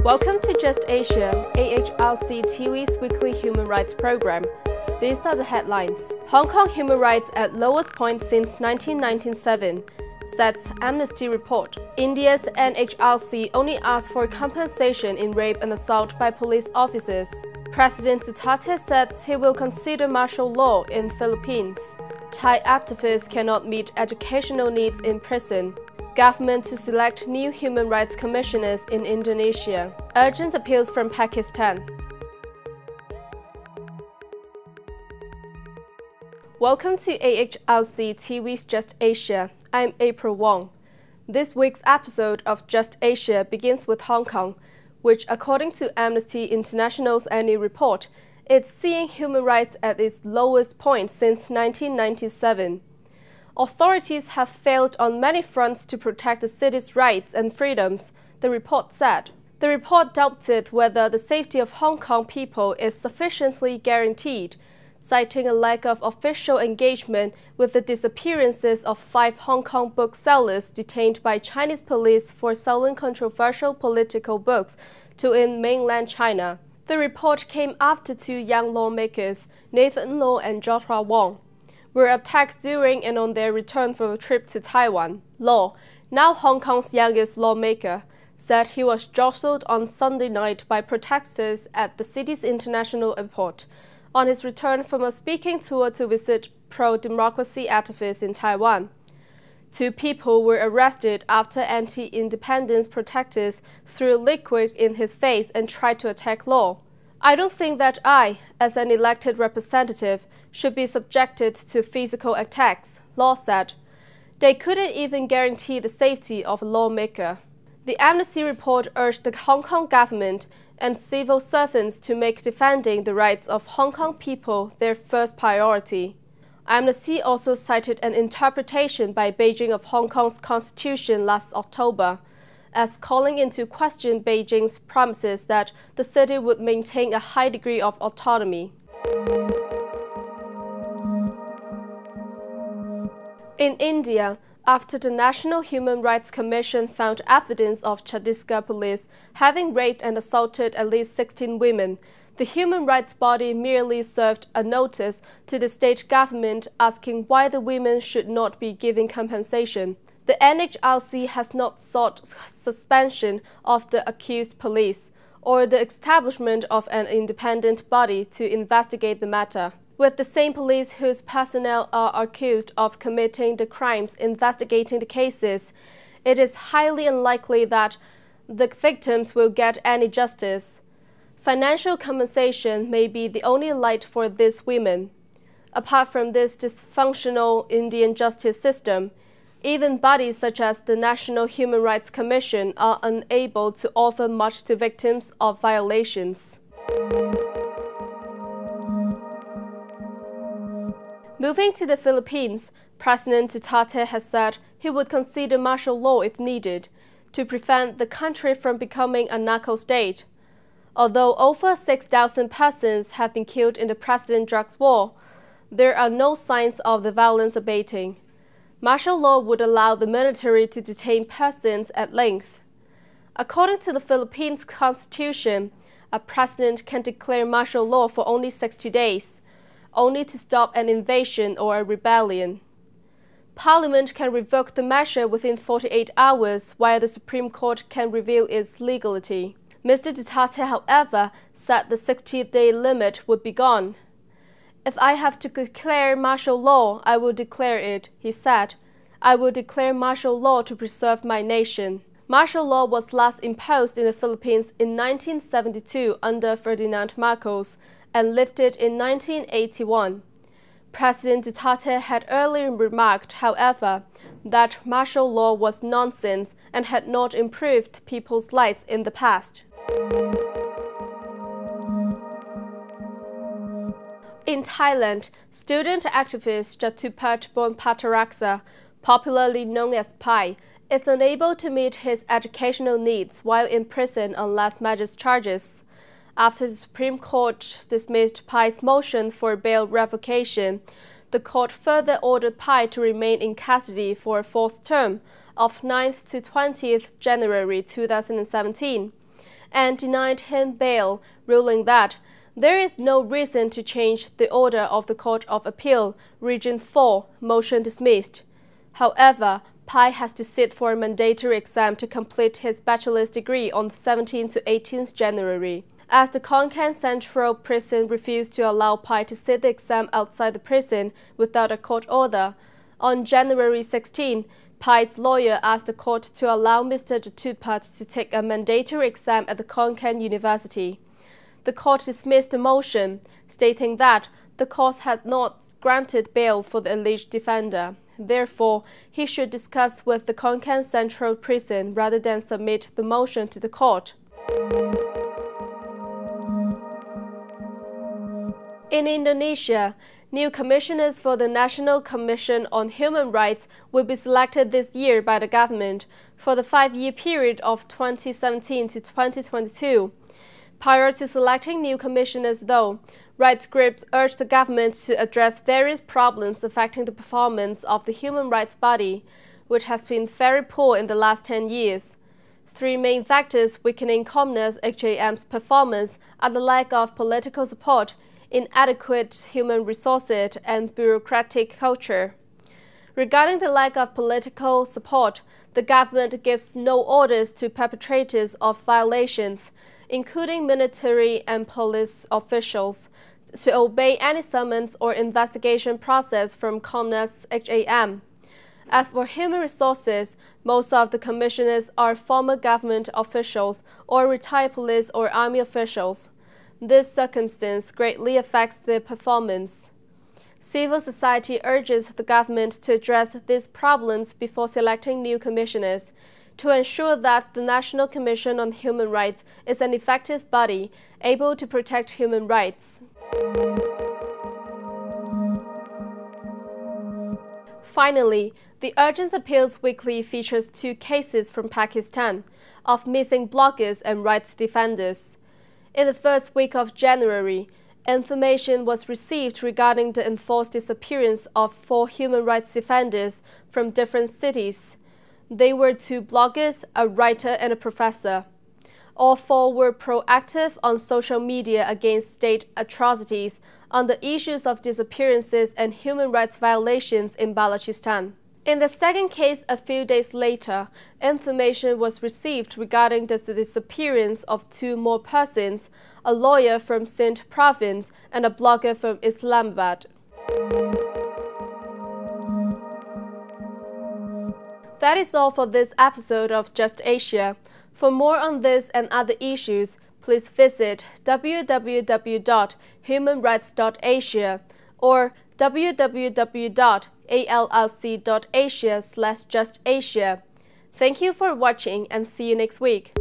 Welcome to Just Asia, NHRC TV's weekly human rights program. These are the headlines. Hong Kong human rights at lowest point since 1997, sets Amnesty report. India's NHRC only asks for compensation in rape and assault by police officers. President Duterte says he will consider martial law in Philippines. Thai activists cannot meet educational needs in prison. Government to select new human rights commissioners in Indonesia. Urgent appeals from Pakistan. Welcome to NHRC TV's Just Asia. I'm April Wong. This week's episode of Just Asia begins with Hong Kong, which, according to Amnesty International's annual report, is seeing human rights at its lowest point since 1997. Authorities have failed on many fronts to protect the city's rights and freedoms, the report said. The report doubted whether the safety of Hong Kong people is sufficiently guaranteed, citing a lack of official engagement with the disappearances of 5 Hong Kong booksellers detained by Chinese police for selling controversial political books to in mainland China. The report came after 2 young lawmakers, Nathan Law and Joshua Wong, were attacked during and on their return from a trip to Taiwan. Law, now Hong Kong's youngest lawmaker, said he was jostled on Sunday night by protesters at the city's international airport on his return from a speaking tour to visit pro-democracy activists in Taiwan. 2 people were arrested after anti-independence protesters threw liquid in his face and tried to attack Law. I don't think that I, as an elected representative, should be subjected to physical attacks, Law said. They couldn't even guarantee the safety of a lawmaker. The Amnesty report urged the Hong Kong government and civil servants to make defending the rights of Hong Kong people their first priority. Amnesty also cited an interpretation by Beijing of Hong Kong's constitution last October, as calling into question Beijing's promises that the city would maintain a high degree of autonomy. In India, after the National Human Rights Commission found evidence of Chhattisgarh police having raped and assaulted at least 16 women, the human rights body merely served a notice to the state government asking why the women should not be given compensation. The NHRC has not sought suspension of the accused police or the establishment of an independent body to investigate the matter. With the same police whose personnel are accused of committing the crimes investigating the cases, it is highly unlikely that the victims will get any justice. Financial compensation may be the only light for these women. Apart from this dysfunctional Indian justice system, even bodies such as the National Human Rights Commission are unable to offer much to victims of violations. Moving to the Philippines, President Duterte has said he would consider martial law if needed to prevent the country from becoming a narco-state. Although over 6,000 persons have been killed in the president drugs war, there are no signs of the violence abating. Martial law would allow the military to detain persons at length. According to the Philippines Constitution, a president can declare martial law for only 60 days, only to stop an invasion or a rebellion. Parliament can revoke the measure within 48 hours, while the Supreme Court can review its legality. Mr. Duterte, however, said the 60-day limit would be gone. If I have to declare martial law, I will declare it, he said. I will declare martial law to preserve my nation. Martial law was last imposed in the Philippines in 1972 under Ferdinand Marcos and lifted in 1981. President Duterte had earlier remarked, however, that martial law was nonsense and had not improved people's lives in the past. In Thailand, student activist Chhattisgarh Patharaksa, popularly known as Pai, is unable to meet his educational needs while in prison on last major charges. After the Supreme Court dismissed Pai's motion for bail revocation, the court further ordered Pai to remain in custody for a 4th term of 9th to 20th January 2017, and denied him bail, ruling that there is no reason to change the order of the Court of Appeal, Region 4, motion dismissed. However, Pai has to sit for a mandatory exam to complete his bachelor's degree on 17 to 18 January. As the Khon Kaen Central Prison refused to allow Pai to sit the exam outside the prison without a court order, on January 16, Pai's lawyer asked the court to allow Mr. Duterte to take a mandatory exam at the Khon Kaen University. The court dismissed the motion, stating that the court had not granted bail for the alleged defender. Therefore, he should discuss with the Khon Kaen Central Prison rather than submit the motion to the court. In Indonesia, new commissioners for the National Commission on Human Rights will be selected this year by the government for the 5-year period of 2017 to 2022. Prior to selecting new commissioners, though, rights groups urged the government to address various problems affecting the performance of the human rights body, which has been very poor in the last 10 years. 3 main factors weakening NHRC's performance are the lack of political support, inadequate human resources, and bureaucratic culture. Regarding the lack of political support, the government gives no orders to perpetrators of violations, including military and police officials, to obey any summons or investigation process from NHRC. As for human resources, most of the commissioners are former government officials or retired police or army officials. This circumstance greatly affects their performance. Civil society urges the government to address these problems before selecting new commissioners, to ensure that the National Commission on Human Rights is an effective body able to protect human rights. Finally, the Urgent Appeals Weekly features 2 cases from Pakistan of missing bloggers and rights defenders. In the first week of January, information was received regarding the enforced disappearance of 4 human rights defenders from different cities. They were 2 bloggers, a writer, and a professor. All 4 were proactive on social media against state atrocities on the issues of disappearances and human rights violations in Balochistan. In the second case, a few days later, information was received regarding the disappearance of 2 more persons, a lawyer from Sindh province and a blogger from Islamabad. That is all for this episode of Just Asia. For more on this and other issues, please visit www.humanrights.asia or www.alrc.asia/justasia. Thank you for watching and see you next week.